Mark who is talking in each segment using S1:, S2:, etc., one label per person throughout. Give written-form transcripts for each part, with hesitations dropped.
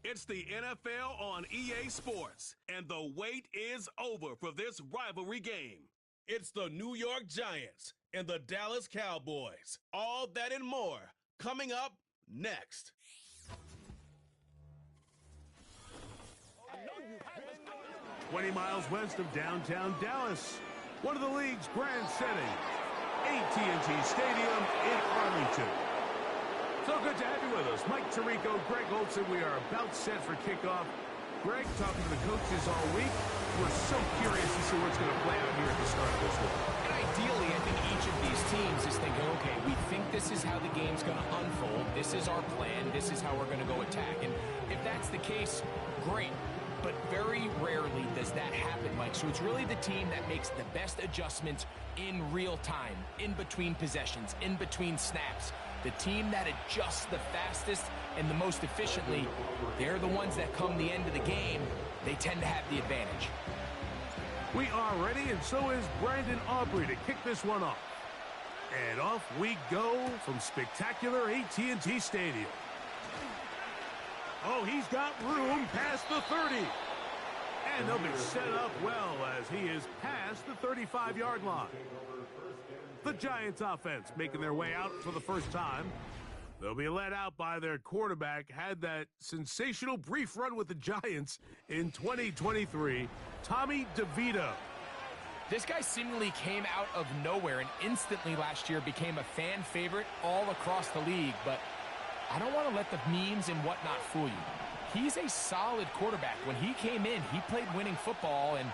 S1: It's the NFL on EA Sports, and the wait is over for this rivalry game. It's the New York Giants and the Dallas Cowboys. All that and more coming up next.
S2: I know you have it.
S3: 20 miles west of downtown Dallas, one of the league's grand settings, AT&T Stadium in Arlington. So good to have you with us. Mike Tirico, Greg Olson. We are about set for kickoff. Greg, talking to the coaches all week. We're so curious to see what's going to play out here at the start of this one.
S4: And ideally, I think each of these teams is thinking, okay, we think this is how the game's going to unfold. This is our plan. This is how we're going to go attack. And if that's the case, great. But very rarely does that happen, Mike. So it's really the team that makes the best adjustments in real time, in between possessions, in between snaps. The team that adjusts the fastest and the most efficiently, they're the ones that come the end of the game. They tend to have the advantage.
S3: We are ready, and so is Brandon Aubrey to kick this one off. And off we go from spectacular AT&T Stadium. Oh, he's got room past the 30. And they'll be set up well as he is past the 35-yard line. The Giants offense making their way out for the first time. They'll be led out by their quarterback, had that sensational brief run with the Giants in 2023, Tommy DeVito.
S4: This guy seemingly came out of nowhere and instantly last year became a fan favorite all across the league, but I don't want to let the memes and whatnot fool you. He's a solid quarterback. When he came in, he played winning football, and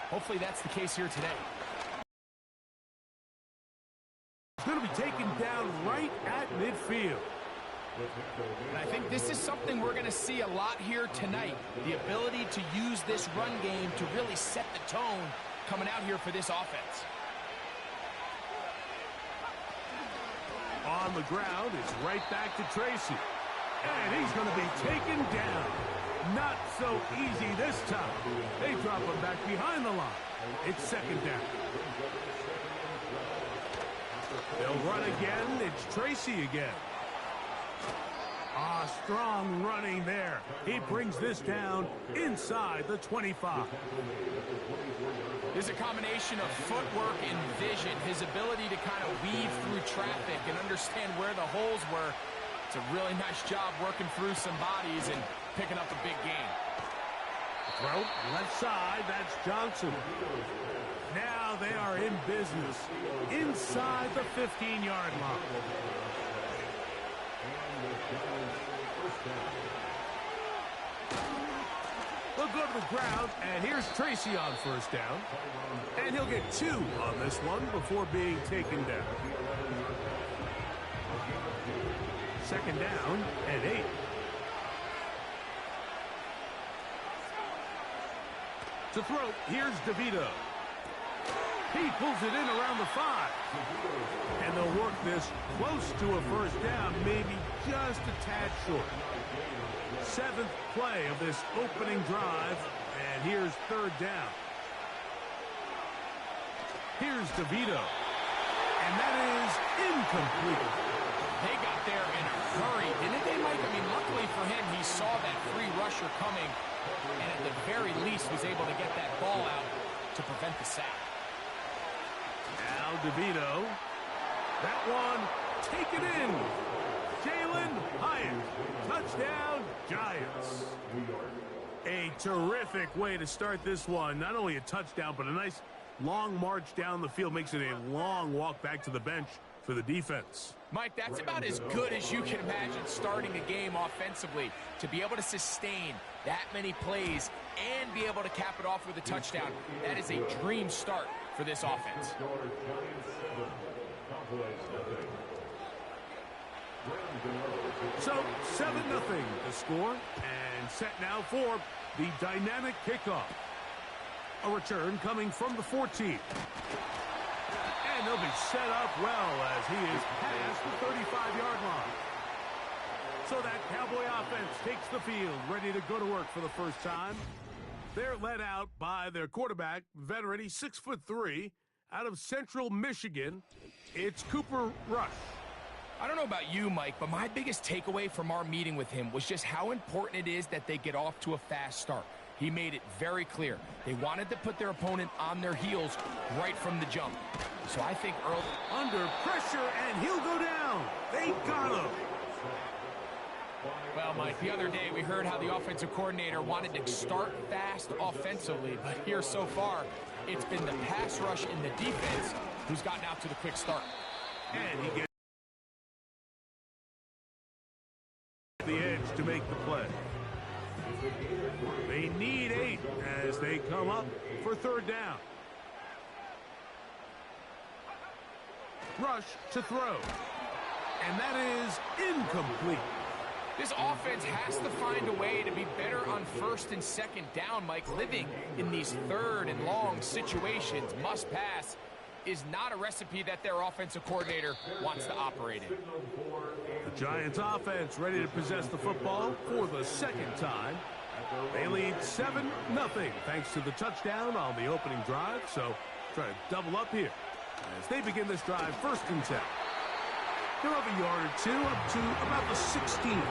S4: hopefully that's the case here today.
S3: He's going to be taken down right at midfield.
S4: And I think this is something we're going to see a lot here tonight. The ability to use this run game to really set the tone coming out here for this offense.
S3: On the ground, it's right back to Tracy. And he's going to be taken down. Not so easy this time. They drop him back behind the line. It's second down. They'll run again. It's Tracy again. Strong running there. He brings this down inside the 25.
S4: There's a combination of footwork and vision, his ability to kind of weave through traffic and understand where the holes were. It's a really nice job working through some bodies and picking up a big gain.
S3: Throw left side, that's Johnson. Now they are in business inside the 15-yard line. They'll go to the ground, and here's Tracy on first down. And he'll get 2 on this one before being taken down. Second down and 8. To throw, here's DeVito. He pulls it in around the 5. And they'll work this close to a first down, maybe just a tad short. 7th play of this opening drive, and here's third down. Here's DeVito, and that is incomplete.
S4: They got there in a hurry, didn't they, Mike? I mean, luckily for him, he saw that free rusher coming, and at the very least was able to get that ball out to prevent the sack.
S3: Now DeVito, that one taken in. Jalen Hyatt, touchdown Giants. A terrific way to start this one. Not only a touchdown, but a nice long march down the field. Makes it a long walk back to the bench for the defense.
S4: Mike, that's about as good as you can imagine starting a game offensively. To be able to sustain that many plays and be able to cap it off with a touchdown, that is a dream start for this offense.
S3: So 7-0 the score, and set now for the dynamic kickoff. A return coming from the 14. And they'll be set up well as he is past the 35-yard line. So that Cowboy offense takes the field, ready to go to work for the first time. They're led out by their quarterback, veteran, he's 6'3", out of Central Michigan. It's Cooper Rush.
S4: I don't know about you, Mike, but my biggest takeaway from our meeting with him was just how important it is that they get off to a fast start. He made it very clear. They wanted to put their opponent on their heels right from the jump. So I think Earl...
S3: Under pressure, and he'll go down. They got him.
S4: Well, Mike, the other day we heard how the offensive coordinator wanted to start fast offensively, but here so far, it's been the pass rush in the defense who's gotten out to the quick start.
S3: And he gets the edge to make the play. They need 8 as they come up for third down. Rush to throw. And that is incomplete.
S4: This offense has to find a way to be better on first and second down, Mike. Living in these third and long situations, must pass, is not a recipe that their offensive coordinator wants to operate in.
S3: The Giants offense ready to possess the football for the second time. They lead 7-0 thanks to the touchdown on the opening drive. So try to double up here as they begin this drive first and 10. They're up a yard or 2 up to about the 16.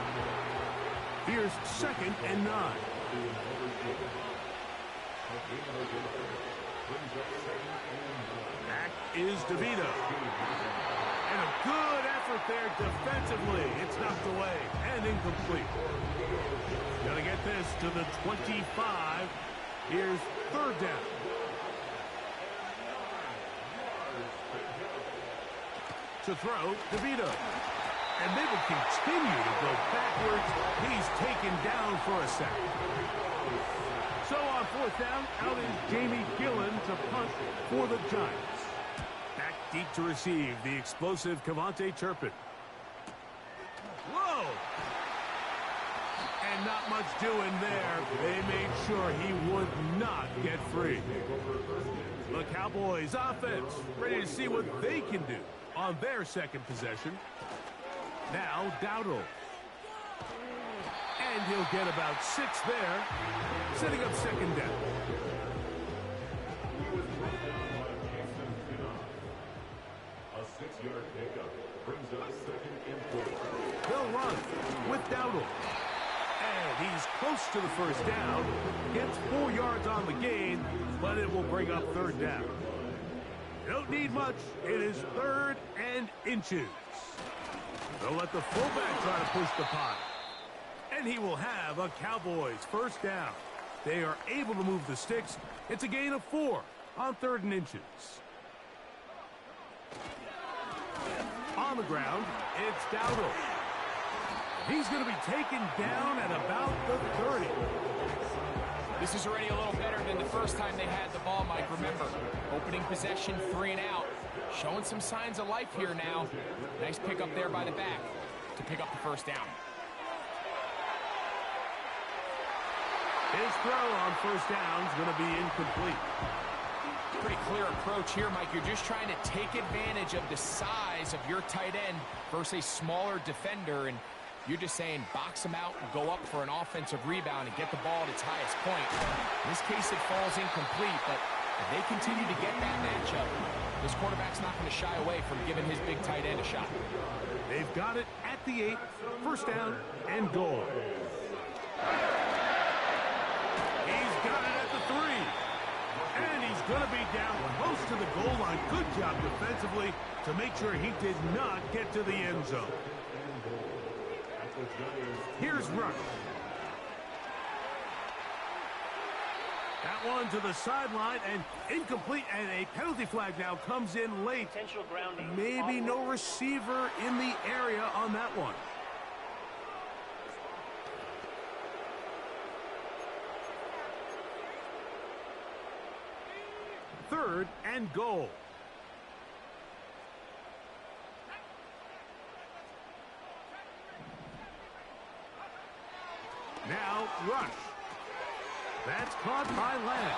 S3: Here's 2nd and 9. Back is DeVito. And a good effort there defensively. It's knocked away and incomplete. Got to get this to the 25. Here's third down. To throw, DeVito. And they will continue to go backwards. He's taken down for a sack. So on fourth down, out is Jamie Gillen to punt for the Giants. Back deep to receive the explosive Cavante Turpin. Whoa! And not much doing there. They made sure he would not get free. The Cowboys offense ready to see what they can do on their second possession. Now Dowdle. And he'll get about 6 there, setting up second down.
S2: A 6-yard pickup brings up 2nd and 4.
S3: They'll run with Dowdle. And he's close to the first down. Gets 4 yards on the gain, but it will bring up third down. You don't need much. It is 3rd and inches. They'll let the fullback try to push the pile. And he will have a Cowboys first down. They are able to move the sticks. It's a gain of 4 on 3rd and inches. On the ground, it's Dowdle. He's going to be taken down at about the 30.
S4: This is already a little better than the first time they had the ball, Mike. Remember, opening possession, 3 and out. Showing some signs of life here now. Nice pick up there by the back to pick up the first down.
S3: His throw on first down is going to be incomplete.
S4: Pretty clear approach here, Mike. You're just trying to take advantage of the size of your tight end versus a smaller defender, and you're just saying box him out and go up for an offensive rebound and get the ball at its highest point. In this case, it falls incomplete, but if they continue to get that matchup, this quarterback's not going to shy away from giving his big tight end a shot.
S3: They've got it at the 8, first down and goal. He's got it at the 3. And he's going to be down close to the goal line. Good job defensively to make sure he did not get to the end zone. Here's Rush. That one to the sideline and incomplete, and a penalty flag now comes in late. Maybe no receiver in the area on that one. Third and goal. Now Rush. That's caught by Lamb.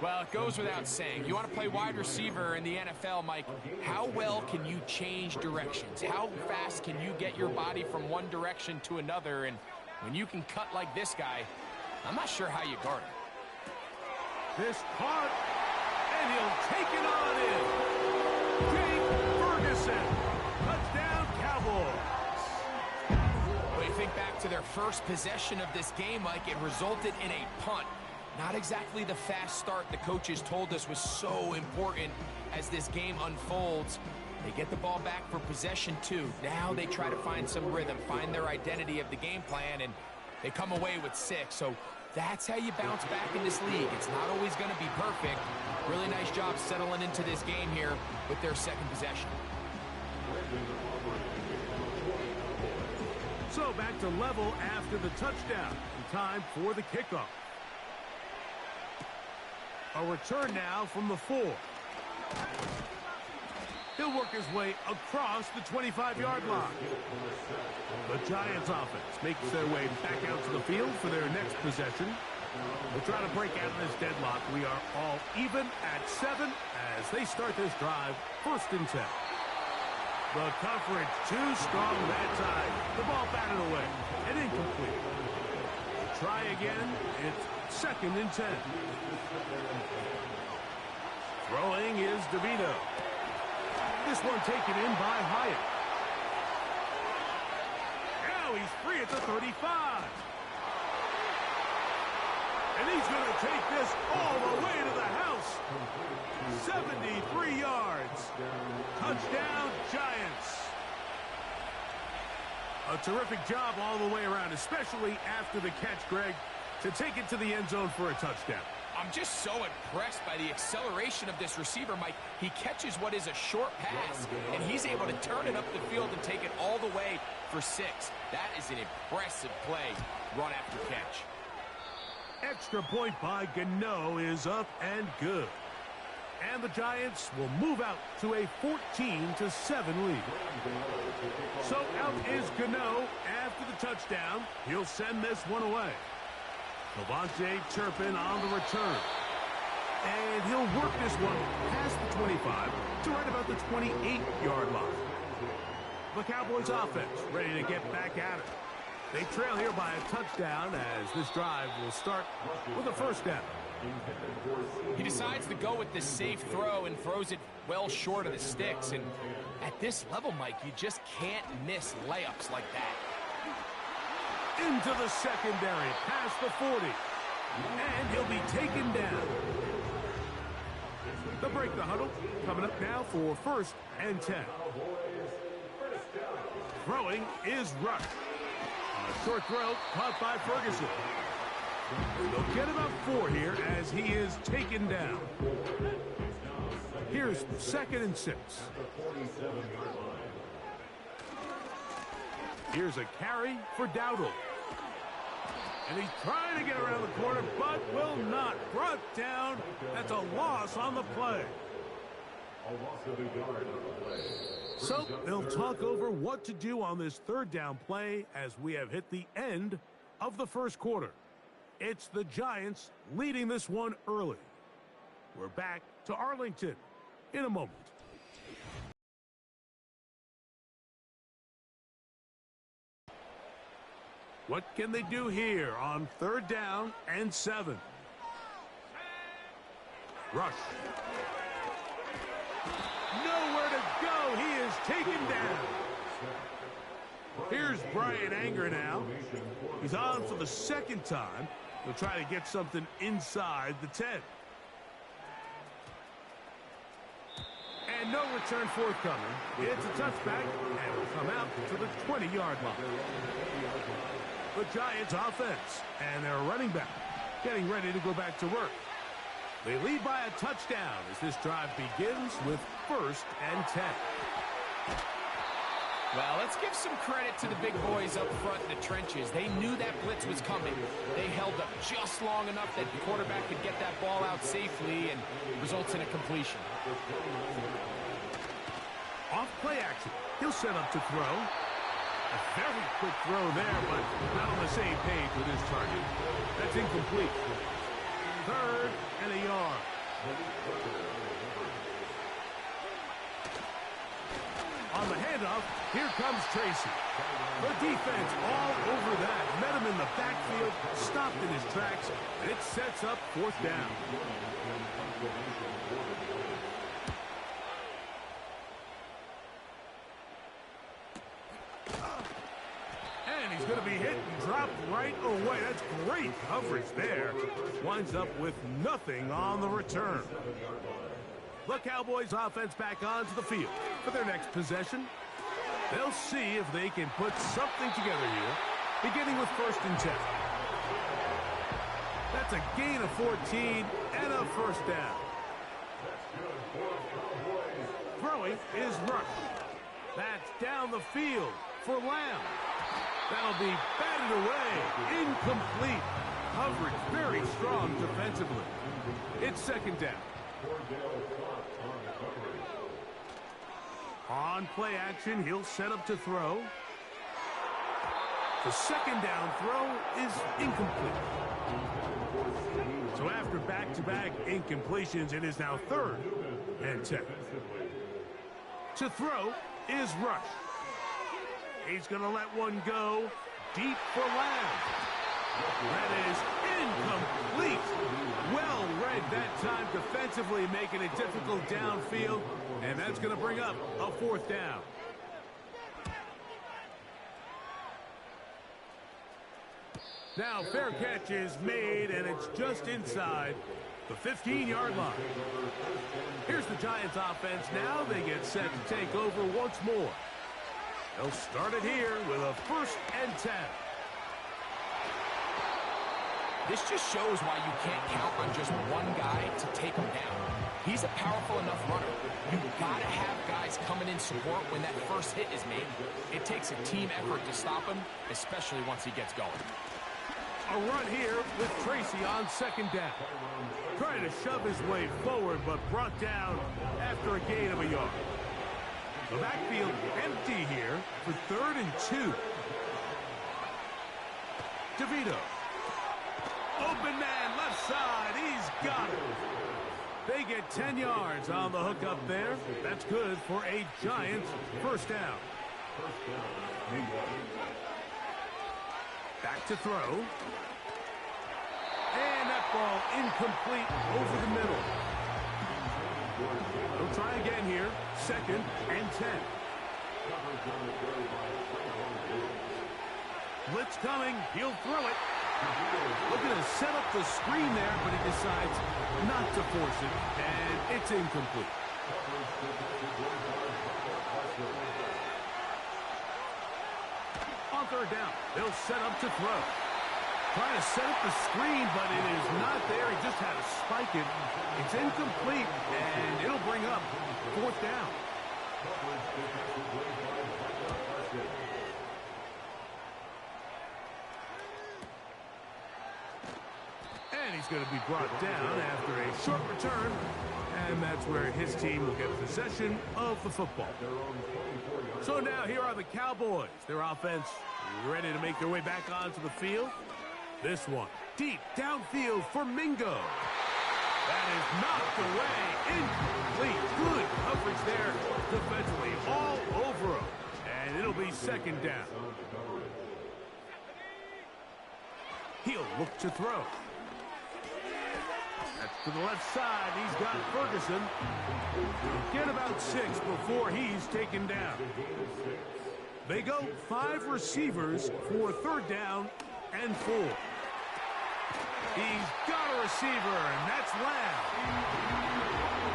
S4: Well, it goes without saying. You want to play wide receiver in the NFL, Mike. How well can you change directions? How fast can you get your body from one direction to another? And when you can cut like this guy, I'm not sure how you guard him.
S3: This caught, and he'll take it on in. Jake for center. Touchdown, Cowboys.
S4: When you think back to their first possession of this game, Mike, it resulted in a punt. Not exactly the fast start the coaches told us was so important as this game unfolds. They get the ball back for possession 2. Now they try to find some rhythm, find their identity of the game plan, and they come away with 6. So that's how you bounce back in this league. It's not always going to be perfect. Really nice job settling into this game here with their second possession.
S3: So back to level after the touchdown. Time for the kickoff. A return now from the 4. He'll work his way across the 25-yard line. The Giants offense makes their way back out to the field for their next possession. We'll try to break out of this deadlock. We are all even at 7 as they start this drive, 1st and 10. The coverage too strong that time. The ball batted away and incomplete. Try again. It's 2nd and 10. Throwing is DeVito. This one taken in by Hyatt. Now he's free at the 35. And he's going to take this all the way to the house. 73 yards. Touchdown, Giants. A terrific job all the way around, especially after the catch, Greg, to take it to the end zone for a touchdown.
S4: I'm just so impressed by the acceleration of this receiver, Mike. He catches what is a short pass, and he's able to turn it up the field and take it all the way for 6. That is an impressive play, run after catch.
S3: Extra point by Gano is up and good. And the Giants will move out to a 14-7 lead. So out is Gano after the touchdown. He'll send this one away. Levante Turpin on the return. And he'll work this one past the 25 to right about the 28-yard line. The Cowboys offense ready to get back at it. They trail here by a touchdown as this drive will start with a 1st down.
S4: He decides to go with the safe throw and throws it well short of the sticks. And at this level, Mike, you just can't miss layups like that.
S3: Into the secondary, past the 40. And he'll be taken down. They'll break the huddle. Coming up now for 1st and 10. Throwing is Rush. A short throw caught by Ferguson. They'll get about 4 here as he is taken down. Here's 2nd and 6. Here's a carry for Dowdle. And he's trying to get around the corner, but will not. Brought down. That's a loss on the play. So they'll talk over what to do on this 3rd down play as we have hit the end of the 1st quarter. It's the Giants leading this one early. We're back to Arlington in a moment. What can they do here on 3rd down and 7? Rush. Nowhere to go. He is taken down. Here's Brian Anger now. He's on for the 2nd time. He'll try to get something inside the 10. And no return forthcoming. It's a touchback, and it'll come out to the 20-yard line. The Giants offense and their running back getting ready to go back to work. They lead by a touchdown as this drive begins with 1st and 10.
S4: Well, let's give some credit to the big boys up front in the trenches. They knew that blitz was coming. They held up just long enough that the quarterback could get that ball out safely and results in a completion.
S3: Off play action. He'll set up to throw. A very quick throw there, but not on the same page with his target. That's incomplete. 3rd and a yard. On the handoff, here comes Tracy. The defense all over that. Met him in the backfield, stopped in his tracks, and it sets up 4th down. he's going to be hit and dropped right away. That's great coverage there. Winds up with nothing on the return. The Cowboys offense back onto the field for their next possession. They'll see if they can put something together here, beginning with 1st and 10. That's a gain of 14 and a first down. Throwing is Rush. That's down the field for Lamb. That'll be batted away. Incomplete. Coverage very strong defensively. It's 2nd down. On play action, he'll set up to throw. The 2nd down throw is incomplete. So after back-to-back incompletions, it is now 3rd and 10. To throw is Rush. He's going to let one go deep for Lamb. That is incomplete. Well read that time defensively, making it difficult downfield, and that's going to bring up a 4th down. Now, fair catch is made, and it's just inside the 15-yard line. Here's the Giants offense now. They get set to take over once more. They'll start it here with a 1st and 10.
S4: This just shows why you can't count on just one guy to take him down. He's a powerful enough runner. You've got to have guys coming in support when that first hit is made. It takes a team effort to stop him, especially once he gets going.
S3: A run here with Tracy on 2nd down. Trying to shove his way forward, but brought down after a gain of a yard. The backfield empty here for 3rd and 2. DeVito. Open man, left side. He's got it. They get 10 yards on the hook up there. That's good for a Giants 1st down. Back to throw. And that ball incomplete over the middle. They'll try again here. 2nd and 10. Blitz coming. He'll throw it. Looking to set up the screen there, but he decides not to force it, and it's incomplete. On 3rd down, they'll set up to throw. Trying to set up the screen, but it is not there. He just had to spike it. It's incomplete, and it'll bring up 4th down. And he's going to be brought down after a short return, and that's where his team will get possession of the football. So now here are the Cowboys. Their offense ready to make their way back onto the field. This one deep downfield for Mingo. That is knocked away. Incomplete. Good coverage there defensively all over him. And it'll be 2nd down. He'll look to throw. That's to the left side. He's got Ferguson. Get about 6 before he's taken down. They go 5 receivers for 3rd down and 4. He's got a receiver, and that's Lamb.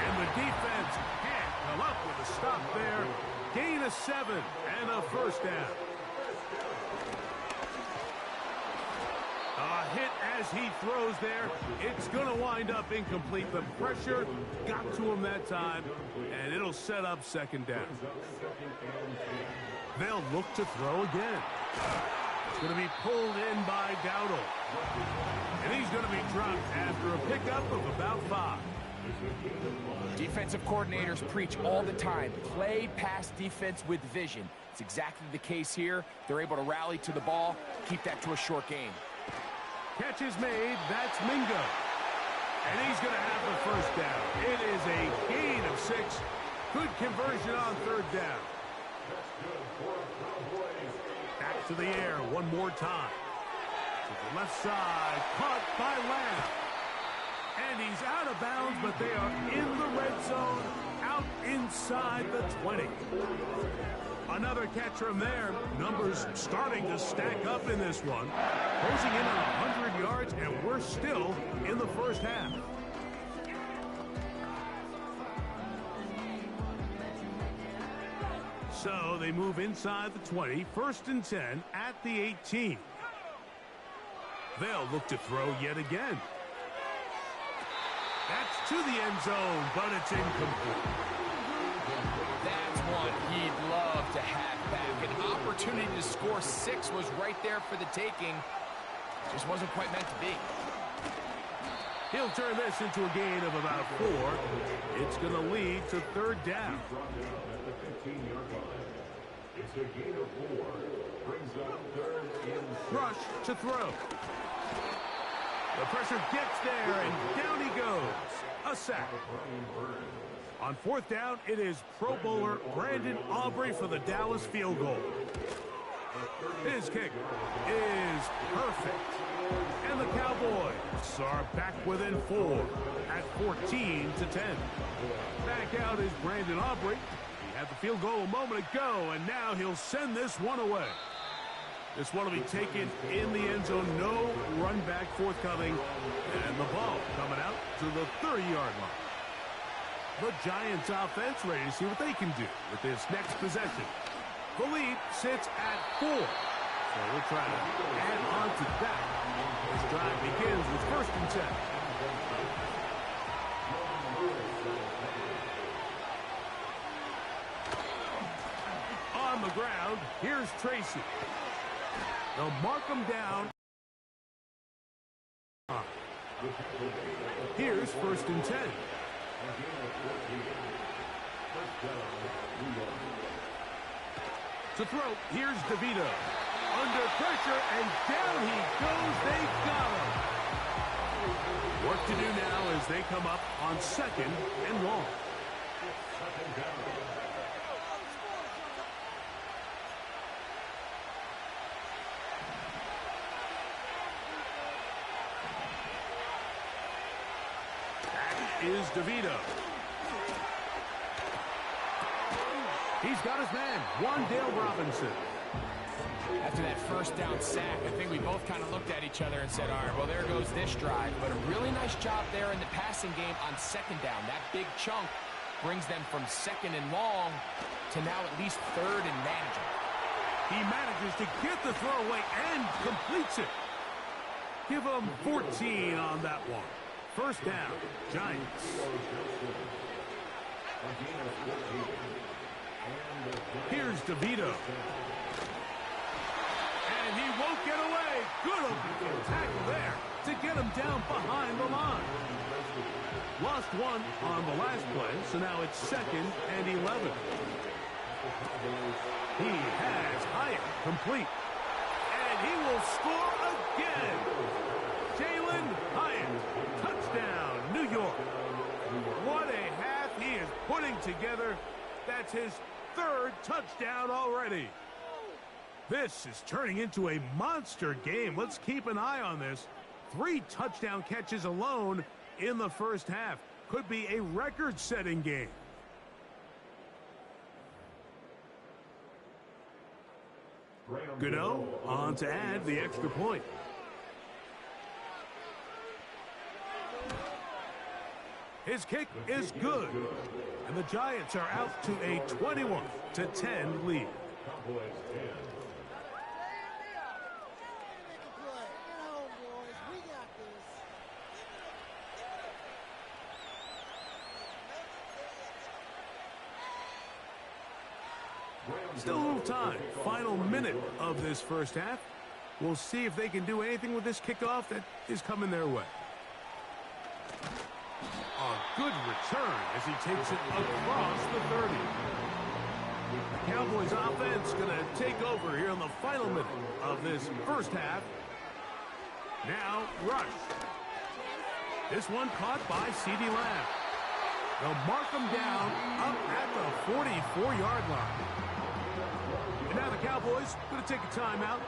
S3: And the defense can't come up with a stop there. Gain of 7 and a 1st down. A hit as he throws there. It's going to wind up incomplete. The pressure got to him that time, and it'll set up 2nd down. They'll look to throw again. It's going to be pulled in by Dowdle. And he's going to be dropped after a pickup of about 5.
S4: Defensive coordinators preach all the time, play pass defense with vision. It's exactly the case here. They're able to rally to the ball, keep that to a short game.
S3: Catch is made. That's Mingo. And he's going to have the 1st down. It is a gain of 6. Good conversion on 3rd down. Back to the air one more time. To the left side. Caught by Lamb. And he's out of bounds, but they are in the red zone, out inside the 20. Another catch from there. Numbers starting to stack up in this one. Closing in on 100 yards, and we're still in the first half. So they move inside the 20, 1st and 10 at the 18. They'll look to throw yet again. That's to the end zone, but it's incomplete.
S4: That's one he'd love to have back. An opportunity to score 6 was right there for the taking. Just wasn't quite meant to be.
S3: He'll turn this into a gain of about 4. It's going to lead to 3rd down.
S2: It's a gain of 4. Brings up 3rd and 6.
S3: Rush to throw. The pressure gets there, and down he goes. A sack. On 4th down, it is Pro Bowler Brandon Aubrey for the Dallas field goal. His kick is perfect. And the Cowboys are back within 4 at 14 to 10. Back out is Brandon Aubrey. He had the field goal a moment ago, and now he'll send this one away. This one will be taken in the end zone. No run back forthcoming. And the ball coming out to the 30-yard line. The Giants offense ready to see what they can do with this next possession. The lead sits at 4. So we'll try to add on to that. This drive begins with 1st and 10. On the ground, here's Tracy. They'll mark him down. Here's 1st and 10. To throw, here's DeVito. Under pressure, and down he goes. They got him. Work to do now as they come up on 2nd and long. Is DeVito. He's got his man, Wan'Dale Robinson.
S4: After that 1st down sack, I think we both kind of looked at each other and said, all right, well, there goes this drive. But a really nice job there in the passing game on 2nd down. That big chunk brings them from 2nd and long to now at least 3rd and manageable.
S3: He manages to get the throw away and completes it. Give him 14 on that one. 1st down, Giants. Here's DeVito. And he won't get away. Good open tackle there to get him down behind the line. Lost one on the last play, so now it's 2nd and 11. He has Hyatt complete. And he will score again. Jalen Hyatt, touchdown, New York. What a half he is putting together. That's his 3rd touchdown already. This is turning into a monster game. Let's keep an eye on this. 3 touchdown catches alone in the first half. Could be a record-setting game. Gano on to add the extra point. His kick is good. And the Giants are out to a 21-10 lead. Still a little time. Final minute of this first half. We'll see if they can do anything with this kickoff that is coming their way. A good return as he takes it across the 30. The Cowboys offense going to take over here in the final minute of this first half. Now, Rush. This one caught by C.D. Lamb. They'll mark him down up at the 44-yard line. And now the Cowboys going to take a timeout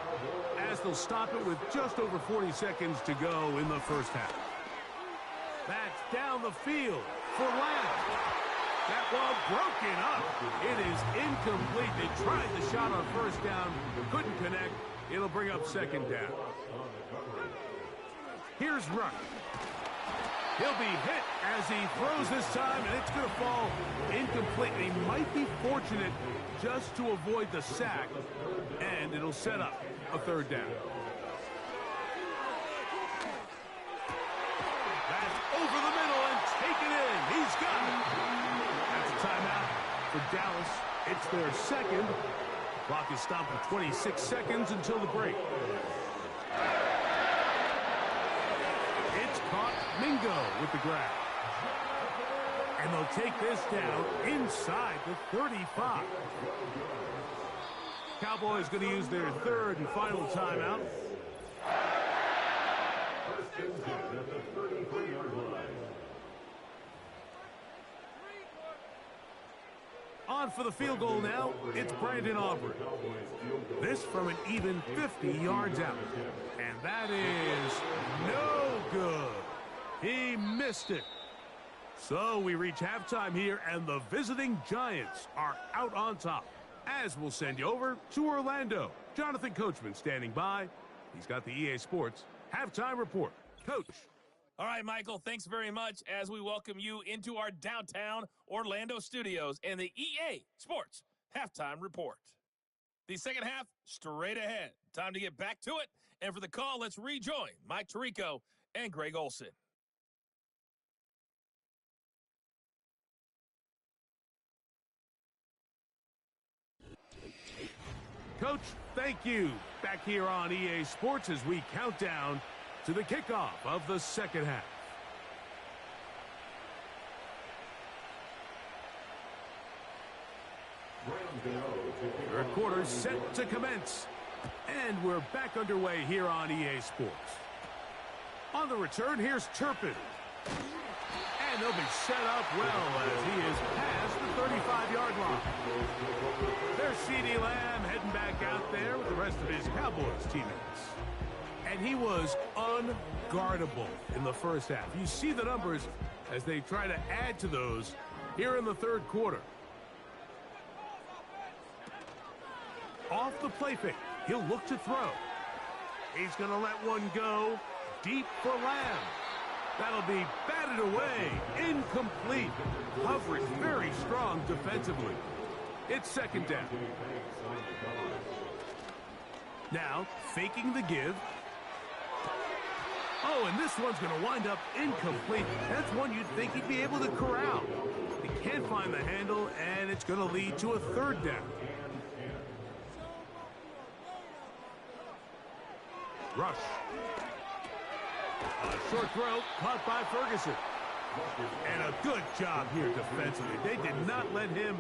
S3: as they'll stop it with just over 40 seconds to go in the first half. That's down the field for Lamb. That ball broken up. It is incomplete. They tried the shot on first down, couldn't connect. It'll bring up second down. Here's Rush. He'll be hit as he throws this time, and it's going to fall incomplete. He might be fortunate just to avoid the sack, and it'll set up a third down. That's over the middle and taken in. He's got it. That's a timeout for Dallas. It's their second. Clock is stopped for 26 seconds until the break. It's caught. Mingo with the grab. And they'll take this down inside the 35. Cowboys going to use their third and final timeout.
S2: First and 10 at the 33-yard line.
S3: On for the field goal now, it's Brandon Aubrey. This from an even 50 yards out. And that is no good. He missed it. So we reach halftime here, and the visiting Giants are out on top. As we'll send you over to Orlando. Jonathan Coachman standing by. He's got the EA Sports halftime report. Coach.
S5: All right, Michael, thanks very much as we welcome you into our downtown Orlando studios and the EA Sports halftime report. The second half, straight ahead. Time to get back to it. And for the call, let's rejoin Mike Tirico and Greg Olson.
S3: Coach, thank you. Back here on EA Sports as we count down to the kickoff of the second half. Third quarter set to commence. And we're back underway here on EA Sports. On the return, here's Turpin. And they'll be set up well as he is past the 35-yard line. There's CeeDee Lamb heading back out there with the rest of his Cowboys teammates. And he was unguardable in the first half. You see the numbers as they try to add to those here in the third quarter. Off the play fake, he'll look to throw. He's going to let one go deep for Lamb. That'll be batted away, incomplete. Coverage very strong defensively. It's second down. Now, faking the give. Oh, and this one's going to wind up incomplete. That's one you'd think he'd be able to corral. He can't find the handle, and it's going to lead to a third down. Rush. A short throw caught by Ferguson. And a good job here defensively. They did not let him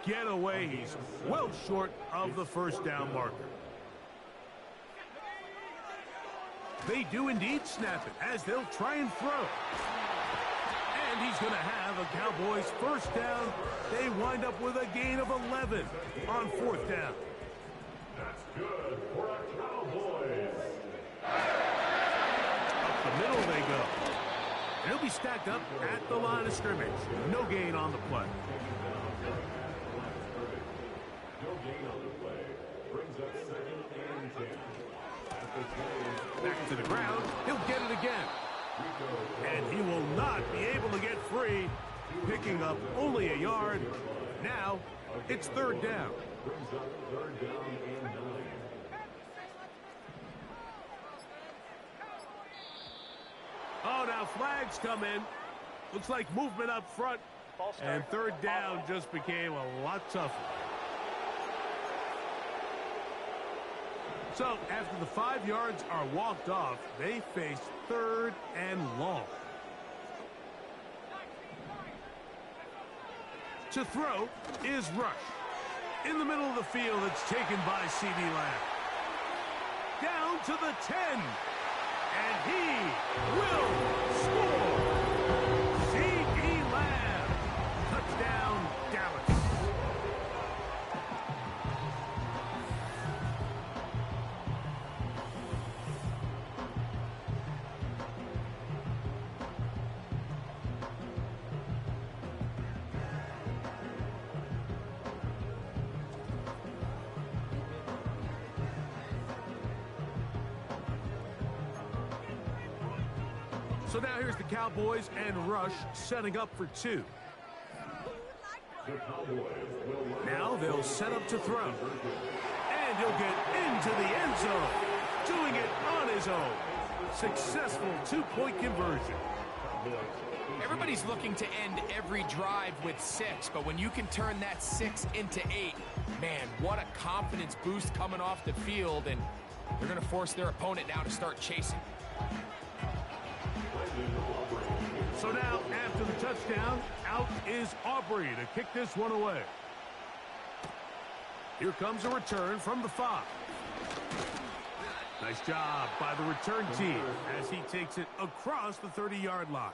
S3: get away. He's well short of the first down marker. They do indeed snap it as they'll try and throw. And he's going to have a Cowboys first down. They wind up with a gain of 11 on fourth down.
S2: That's good for a Cowboys.
S3: Up the middle they go. And he'll be stacked up at the line of scrimmage. No gain on the play.
S2: No gain on the play. Brings up second and 10.
S3: Back to the ground. He'll get it again. And he will not be able to get free. Picking up only a yard. Now, it's third down.
S2: Brings up third down and 9.
S3: Oh, now flags come in. Looks like movement up front. And third down just became a lot tougher. So, after the 5 yards are walked off, they face third and long. To throw is Rush. In the middle of the field, it's taken by CeeDee Lamb. Down to the 10. And he will score. CeeDee Lamb. Touchdown, Dallas. So now here's the Cowboys and Rush setting up for two. Now they'll set up to throw. And he'll get into the end zone. Doing it on his own. Successful two-point conversion.
S4: Everybody's looking to end every drive with 6, but when you can turn that 6 into 8, man, what a confidence boost coming off the field, and they're going to force their opponent now to start chasing.
S3: So now, after the touchdown, out is Aubrey to kick this one away. Here comes a return from the 5. Nice job by the return team as he takes it across the 30-yard line.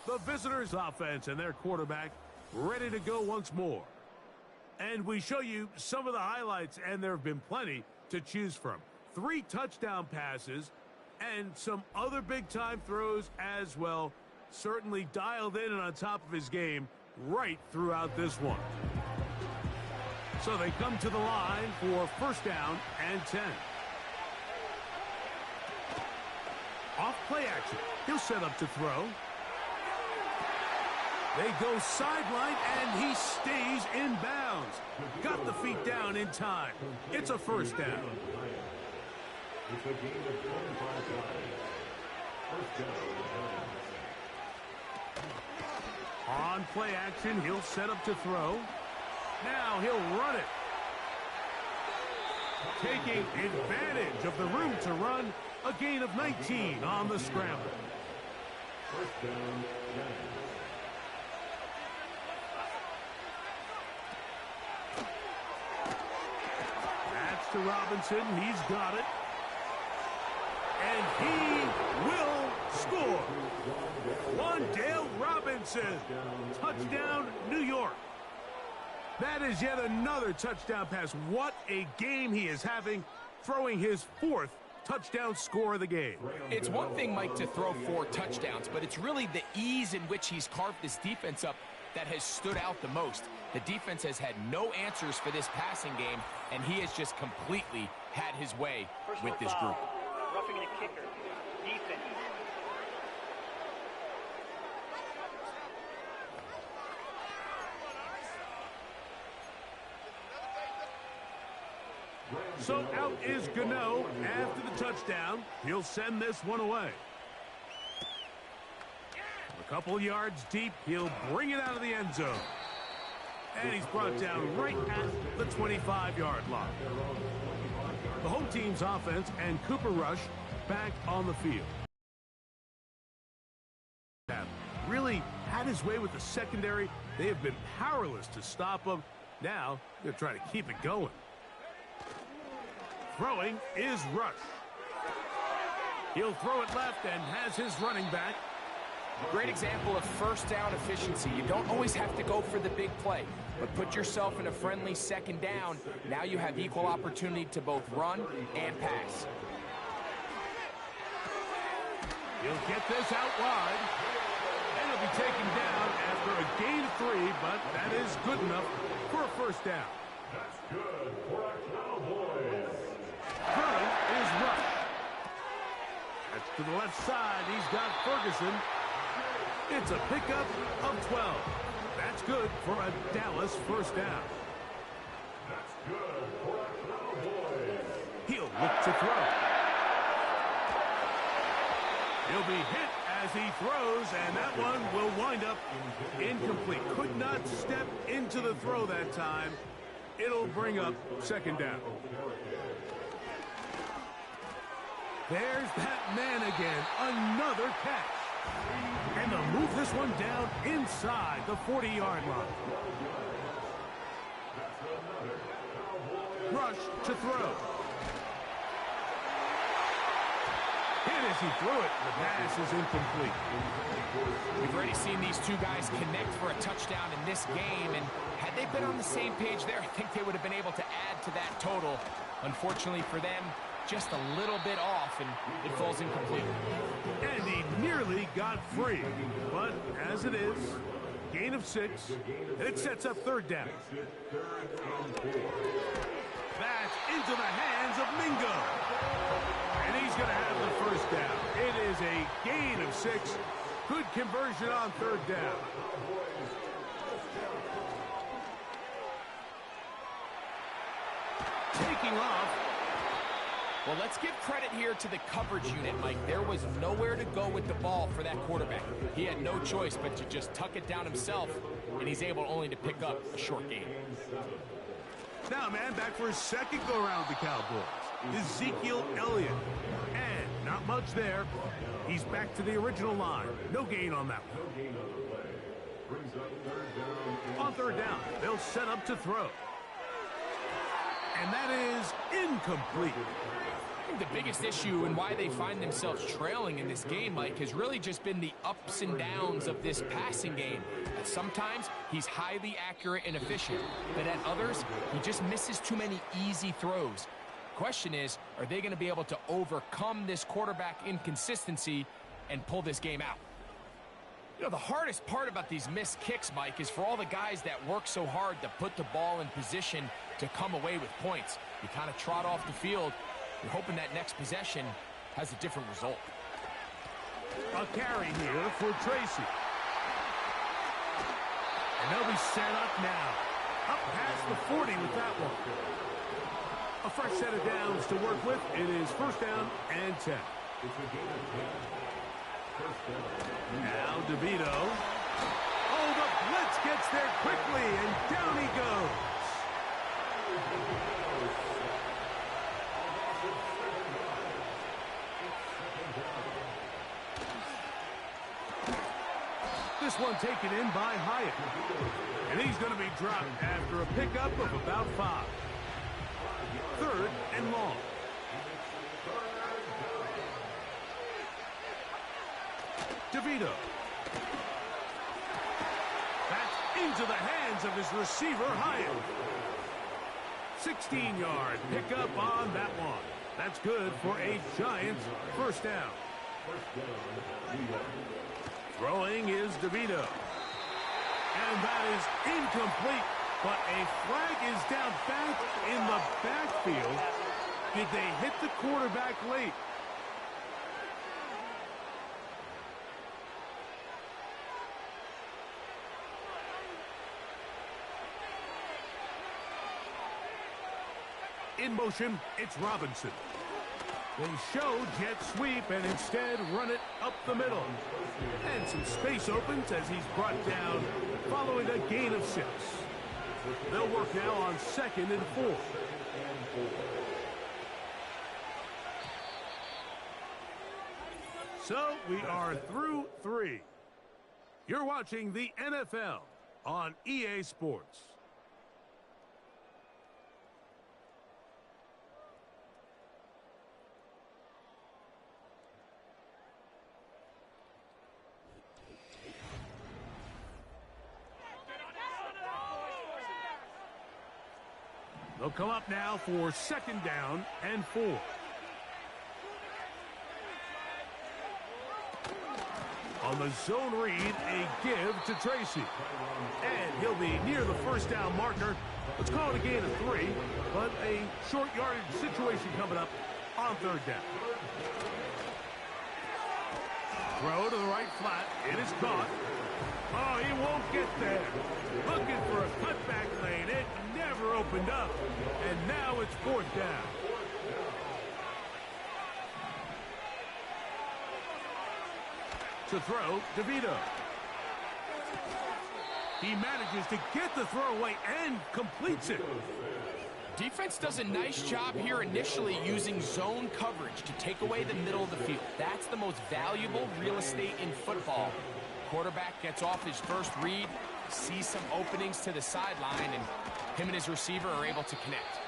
S3: The visitors' offense and their quarterback ready to go once more. And we show you some of the highlights, and there have been plenty to choose from. 3 touchdown passes and some other big-time throws as well. Certainly dialed in and on top of his game right throughout this one. So they come to the line for first down and 10. Off play action. He'll set up to throw. They go sideline, and he stays in bounds. Got the feet down in time. It's a first down.
S2: It's a game of 25 yards. First down.
S3: On play action, he'll set up to throw. Now he'll run it. Taking advantage of the room to run, a gain of 19 on the scramble.
S2: First down.
S3: That's to Robinson. He's got it. And he will score. Wandale Robinson. Touchdown, New York. That is yet another touchdown pass. What a game he is having, throwing his 4th touchdown score of the game.
S4: It's one thing, Mike, to throw 4 touchdowns, but it's really the ease in which he's carved this defense up that has stood out the most. The defense has had no answers for this passing game, and he has just completely had his way with this group.
S6: Roughing the kicker. Keepin.
S3: So out is Gano after the touchdown. He'll send this one away. A couple yards deep, he'll bring it out of the end zone. And he's brought down right at the 25-yard line. The home team's offense and Cooper Rush back on the field. Really had his way with the secondary. They have been powerless to stop him. Now they're trying to keep it going. Throwing is Rush. He'll throw it left and has his running back.
S4: Great example of first down efficiency. You don't always have to go for the big play, but put yourself in a friendly second down. Now you have equal opportunity to both run and pass.
S3: He'll get this out wide, and he'll be taken down after a gain of 3, but that is good enough for a first down.
S2: That's good for a Cowboys.
S3: Throwing is Rush. That's to the left side. He's got Ferguson. It's a pickup of 12. That's good for a Dallas first down.
S2: That's good for a Cowboys.
S3: He'll look to throw. He'll be hit as he throws, and that one will wind up incomplete. Could not step into the throw that time. It'll bring up second down. There's that man again. Another catch. And they'll move this one down inside the 40-yard line. Rush to throw. Hit as he threw it. The pass is incomplete.
S4: We've already seen these two guys connect for a touchdown in this game, and had they been on the same page there, I think they would have been able to add to that total. Unfortunately for them, just a little bit off, and it falls incomplete.
S3: And he nearly got free. But as it is, gain of 6, and it sets up third down. That's into the hands of Mingo. And he's going to have the first down. It is a gain of 6. Good conversion on third down. Taking off.
S4: Well, let's give credit here to the coverage unit, Mike. There was nowhere to go with the ball for that quarterback. He had no choice but to just tuck it down himself, and he's able only to pick up a short gain.
S3: Now, man, back for his second go-around with the Cowboys. Ezekiel Elliott. And not much there. He's back to the original line. No gain on that one. On third down, they'll set up to throw. And that is incomplete.
S4: I think the biggest issue and why they find themselves trailing in this game, Mike, has really just been the ups and downs of this passing game. Sometimes he's highly accurate and efficient, but at others, he just misses too many easy throws. Question is, are they going to be able to overcome this quarterback inconsistency and pull this game out? You know, the hardest part about these missed kicks, Mike, is for all the guys that work so hard to put the ball in position to come away with points. You kind of trot off the field. You're hoping that next possession has a different result.
S3: A carry here for Tracy. And they'll be set up now. Up past the 40 with that one. A fresh set of downs to work with. It is first down and 10. Now DeVito. Oh, the blitz gets there quickly, and down he goes. This one taken in by Hyatt. And he's going to be dropped after a pickup of about 5. Third and long. DeVito. That's into the hands of his receiver, Hyatt. 16-yard pickup on that one. That's good for a Giants first down. Throwing is DeVito. And that is incomplete, but a flag is down back in the backfield. Did they hit the quarterback late? In motion, it's Robinson. They show jet sweep and instead run it up the middle. And some space opens as he's brought down following a gain of 6. They'll work now on 2nd and 4. So we are through 3. You're watching the NFL on EA Sports. They'll come up now for 2nd down and 4. On the zone read, a give to Tracy. And he'll be near the first down marker. Let's call it a gain of 3, but a short yardage situation coming up on 3rd down. Throw to the right flat. It is caught. Oh, he won't get there. Looking for a cutback lane. It never opened up. And now it's 4th down. To throw, DeVito. He manages to get the throw away and completes it.
S4: Defense does a nice job here initially using zone coverage to take away the middle of the field. That's the most valuable real estate in football. Quarterback gets off his first read, sees some openings to the sideline, and him and his receiver are able to connect.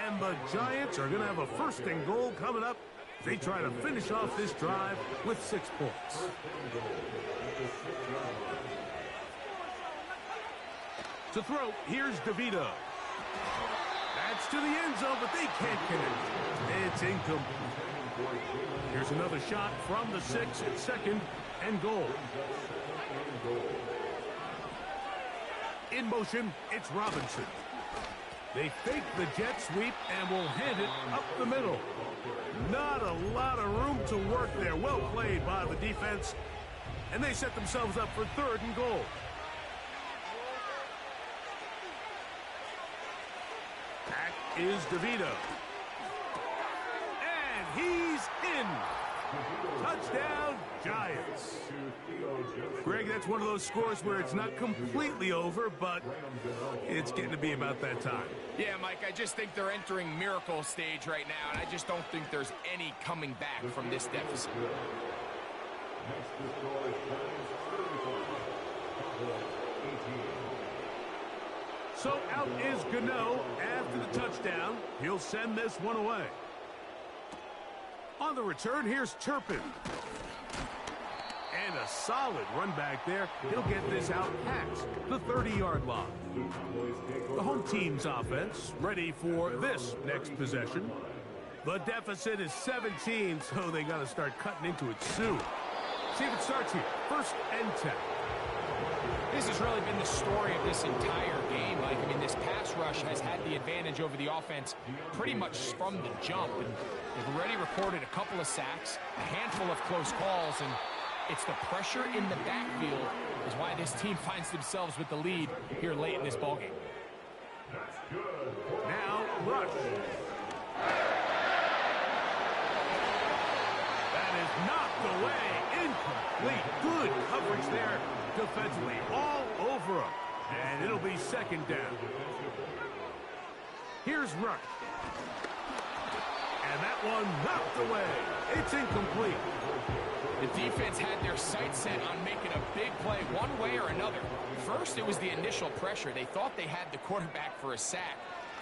S3: And the Giants are going to have a 1st and goal coming up. They try to finish off this drive with 6 points. To throw, here's DeVito. That's to the end zone, but they can't connect. It's incomplete. Here's another shot from the 6 at 2nd and goal. In motion, it's Robinson. They fake the jet sweep and will hand it up the middle. Not a lot of room to work there. Well played by the defense. And they set themselves up for 3rd and goal. Back is DeVito. And he's in. Touchdown, Giants. Greg, that's one of those scores where it's not completely over, but it's getting to be about that time.
S4: Yeah, Mike, I just think they're entering miracle stage right now, and I just don't think there's any coming back from this deficit.
S3: So out is Gano after the touchdown. He'll send this one away. On the return, here's Turpin. And a solid run back there. He'll get this out past the 30-yard line. The home team's offense ready for this next possession. The deficit is 17, so they got to start cutting into it soon. See if it starts here. 1st and 10.
S4: This has really been the story of this entire game, Mike. I mean, this pass rush has had the advantage over the offense pretty much from the jump. And they've already recorded a couple of sacks, a handful of close calls, and it's the pressure in the backfield is why this team finds themselves with the lead here late in this ballgame.
S3: Now, rush. That is knocked away. Incomplete. Good coverage there defensively. All over him. And it'll be 2nd down. Here's Rush. And that one knocked away. It's incomplete.
S4: The defense had their sights set on making a big play one way or another. First, it was the initial pressure. They thought they had the quarterback for a sack.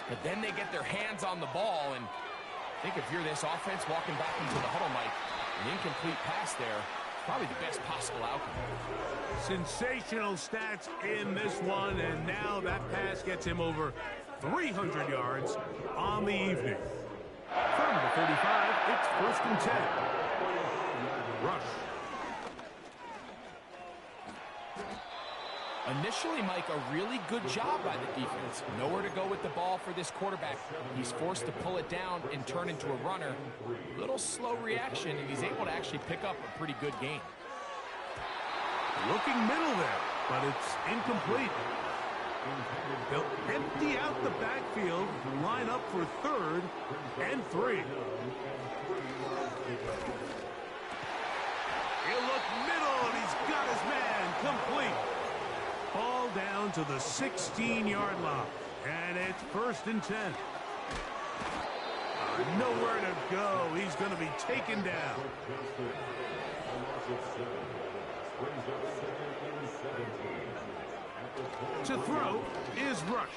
S4: But then they get their hands on the ball. And I think if you're this offense walking back into the huddle, Mike, an incomplete pass there, probably the best possible outcome.
S3: Sensational stats in this one, and now that pass gets him over 300 yards on the evening. From the 35, it's 1st and 10. Rush.
S4: Initially, Mike, a really good job by the defense. Nowhere to go with the ball for this quarterback. He's forced to pull it down and turn into a runner. Little slow reaction, and he's able to actually pick up a pretty good gain.
S3: Looking middle there, but it's incomplete. They'll empty out the backfield, line up for 3rd and 3. He'll look middle, and he's got his man complete. Ball down to the 16-yard line, and it's 1st and 10. Nowhere to go. He's going to be taken down. To throw is Rush.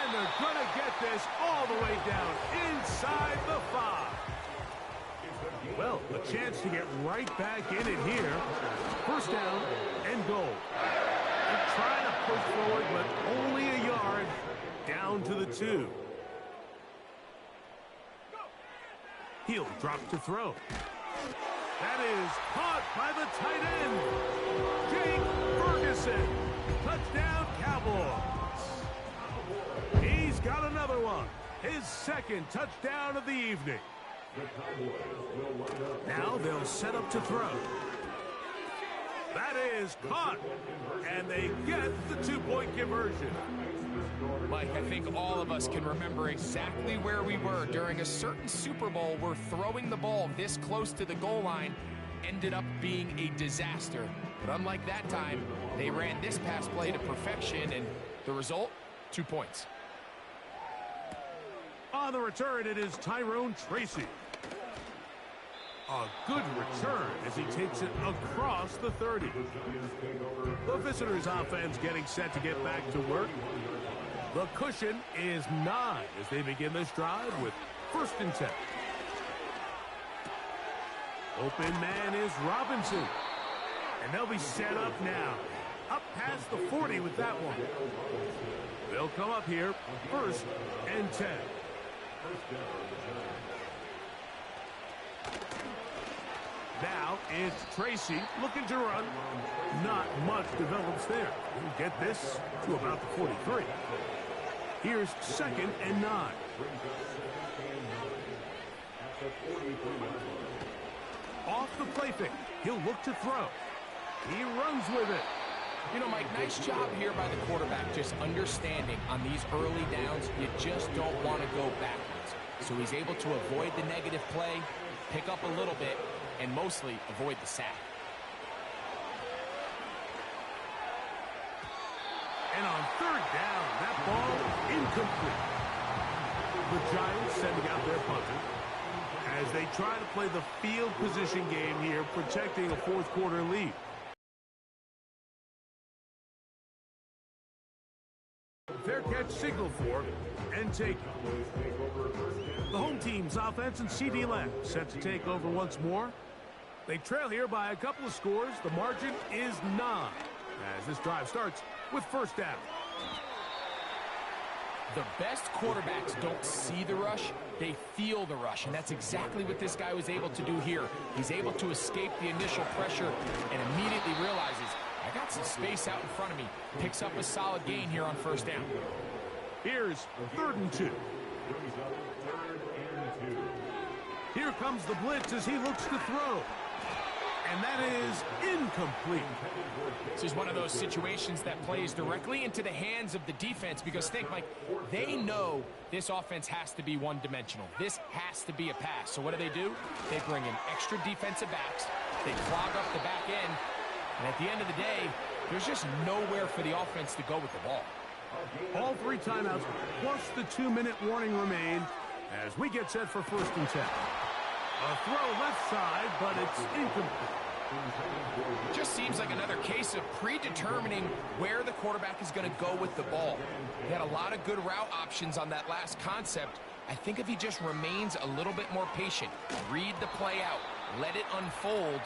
S3: And they're going to get this all the way down inside the 5. Well, a chance to get right back in it here. 1st down and goal. They're trying to push forward, but only a yard down to the 2. He'll drop to throw. That is caught by the tight end, Jake Ferguson. Touchdown, Cowboys. He's got another one. His 2nd touchdown of the evening. Now they'll set up to throw. That is caught. And they get the 2-point conversion.
S4: Mike, I think all of us can remember exactly where we were during a certain Super Bowl where throwing the ball this close to the goal line ended up being a disaster. But unlike that time, they ran this pass play to perfection, and the result, 2 points.
S3: On the return, it is Tyrone Tracy. A good return as he takes it across the 30. The visitors' offense getting set to get back to work. The cushion is 9 as they begin this drive with 1st and 10. Open man is Robinson. And they'll be set up now. Up past the 40 with that one. They'll come up here, 1st and 10. Now it's Tracy looking to run. Not much develops there. He'll get this to about the 43. Here's 2nd and 9. Off the play fake. He'll look to throw. He runs with it.
S4: You know, Mike, nice job here by the quarterback, just understanding on these early downs, you just don't want to go backwards. So he's able to avoid the negative play, pick up a little bit, and mostly avoid the sack.
S3: And on third down, that ball incomplete. The Giants sending out their punter as they try to play the field position game here, protecting a fourth quarter lead. Fair catch signal for and take it. The home team's offense and CD Lamb set to take over once more. They trail here by a couple of scores. The margin is 9 as this drive starts with first down.
S4: The best quarterbacks don't see the rush, they feel the rush, and that's exactly what this guy was able to do here. He's able to escape the initial pressure and immediately realizes, I got some space out in front of me. Picks up a solid gain here on first down.
S3: Here's 3rd and 2. Here comes the blitz as he looks to throw. And that is incomplete.
S4: This is one of those situations that plays directly into the hands of the defense because think, Mike, they know this offense has to be one-dimensional. This has to be a pass. So what do? They bring in extra defensive backs. They clog up the back end. And at the end of the day, there's just nowhere for the offense to go with the ball.
S3: All 3 timeouts plus the 2-minute warning remain as we get set for 1st and 10. A throw left side, but it's incomplete.
S4: It just seems like another case of predetermining where the quarterback is going to go with the ball. He had a lot of good route options on that last concept. I think if he just remains a little bit more patient, read the play out, let it unfold,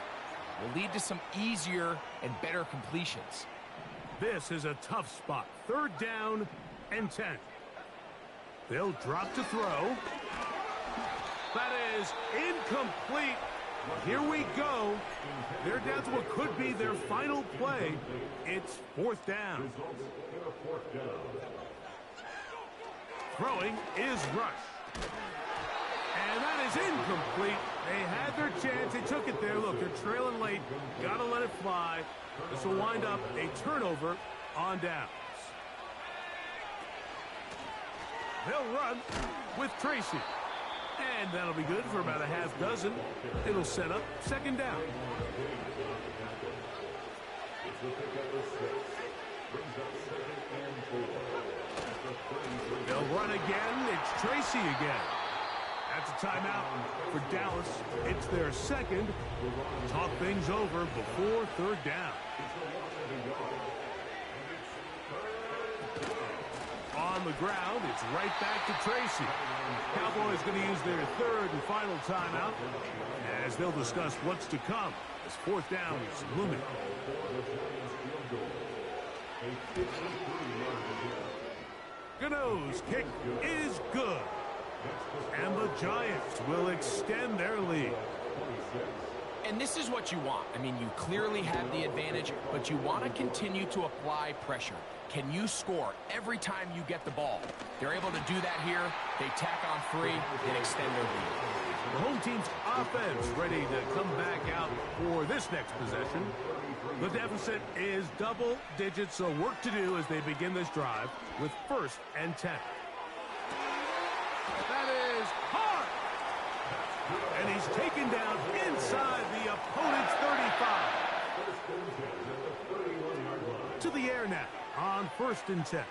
S4: will lead to some easier and better completions.
S3: This is a tough spot. 3rd down and 10. They'll drop to throw. That is incomplete. Here we go. They're down to what could be their final play. It's 4th down. Throwing is Rush. And that is incomplete. They had their chance. They took it there. Look, they're trailing late. Got to let it fly. This will wind up a turnover on downs. They'll run with Tracy. And that'll be good for about a half dozen. It'll set up 2nd down. They'll run again. It's Tracy again. That's a timeout for Dallas. It's their 2nd. Talk things over before 3rd down. On the ground, it's right back to Tracy. Cowboys going to use their 3rd and final timeout as they'll discuss what's to come as 4th down is looming. Gano's kick is good. And the Giants will extend their lead.
S4: And this is what you want. I mean, you clearly have the advantage, but you want to continue to apply pressure. Can you score every time you get the ball? They're able to do that here. They tack on 3 and extend their lead.
S3: The home team's offense ready to come back out for this next possession. The deficit is double digits, so work to do as they begin this drive with 1st and 10. That is hard. And he's taken down inside the opponent's 35. To the air now on 1st and 10.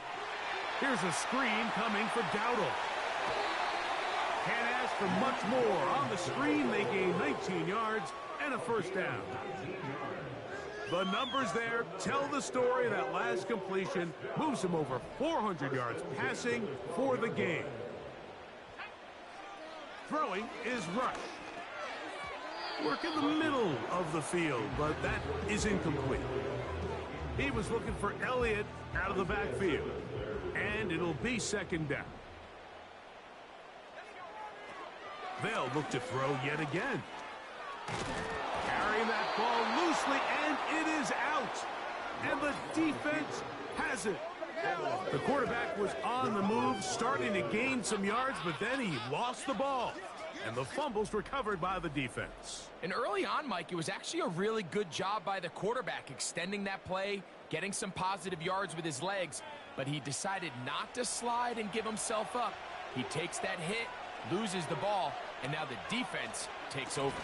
S3: Here's a screen coming for Dowdle. Can't ask for much more. On the screen, they gain 19 yards and a 1st down. The numbers there tell the story. That last completion moves him over 400 yards passing for the game. Throwing is Rush. Work in the middle of the field, but that is incomplete. He was looking for Elliott out of the backfield, and it'll be 2nd down. They'll look to throw yet again. Carrying that ball loosely, and it is out. And the defense has it. The quarterback was on the move, starting to gain some yards, but then he lost the ball. And the fumble's recovered by the defense.
S4: And early on, Mike, it was actually a really good job by the quarterback, extending that play, getting some positive yards with his legs, but he decided not to slide and give himself up. He takes that hit, loses the ball, and now the defense takes over.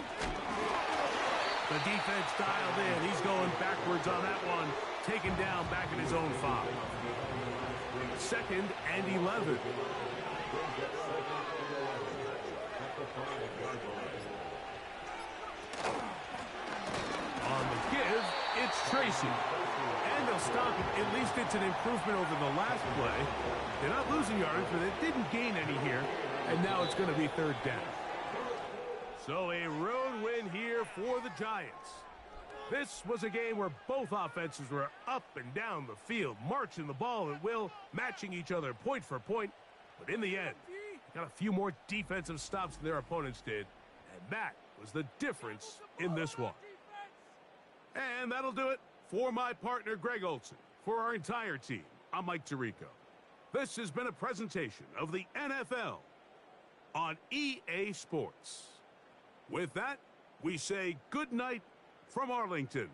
S3: The defense dialed in. He's going backwards on that one, taken down back in his own 5. 2nd and 11. On the give, it's Tracy. And they'll stop it. At least it's an improvement over the last play. They're not losing yards, but they didn't gain any here. And now it's going to be 3rd down. So a road win here for the Giants. This was a game where both offenses were up and down the field, marching the ball at will, matching each other point for point. But in the end, they got a few more defensive stops than their opponents did. And that was the difference in this one. And that'll do it for my partner, Greg Olson. For our entire team, I'm Mike Tirico. This has been a presentation of the NFL on EA Sports. With that, we say good night from Arlington.